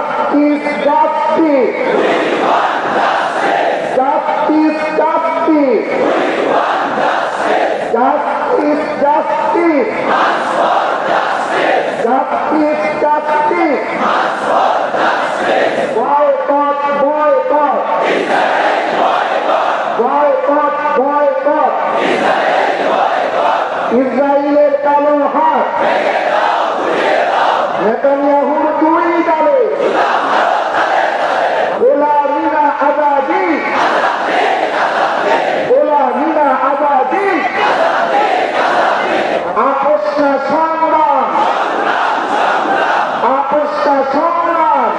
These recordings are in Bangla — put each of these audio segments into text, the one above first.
justice justice justice justice justice justice justice justice boycott boycott boycott boycott ইসরায়েলের কালো হাত নেতানিয়াহুর দুই দলে গোলামিনা আজাদি গোলামিনা আজাদি আপোষ না সংগ্রাম আপোষ না সংগ্রাম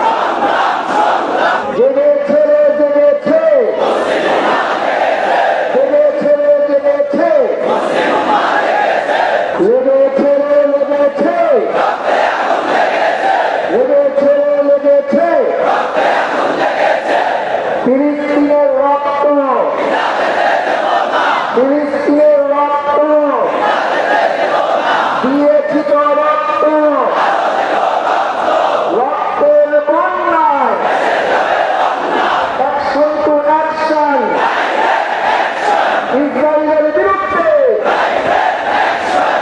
জেগেছে জেগেছে জেগেছে জেগেছে লেগেছে লেগেছে লেগেছে লেগেছে ফিলিস্তিনের রক্ত ফিলিস্তিনের রক্ত দিয়েছি তো রক্ত রক্তের বন্যায় অ্যাকশন টু অ্যাকশন ইসরায়েলের বিরুদ্ধে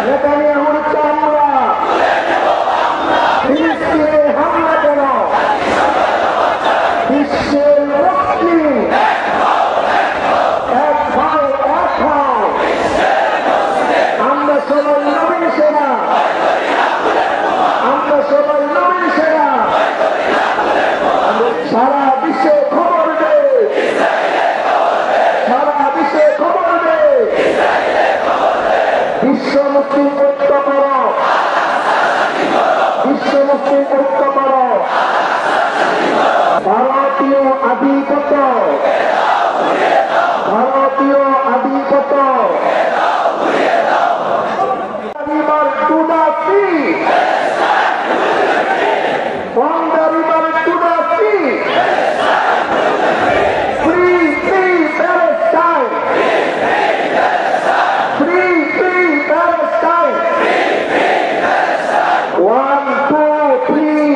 নেতানিয়াহুর চামড়া ফিলিস্তিনে হামলা কেন বিশ্বের মুসলিম এক ভাই এক ভাই আমরা সবাই নবীন সেনা আমরা সবাই নবীন সেনা সারা বিশ্বে খবর দে সারা বিশ্বে খবর দে বিশ্ব মুসলিম ঐক্য করো বিশ্ব মুসলিম ঐক্য করো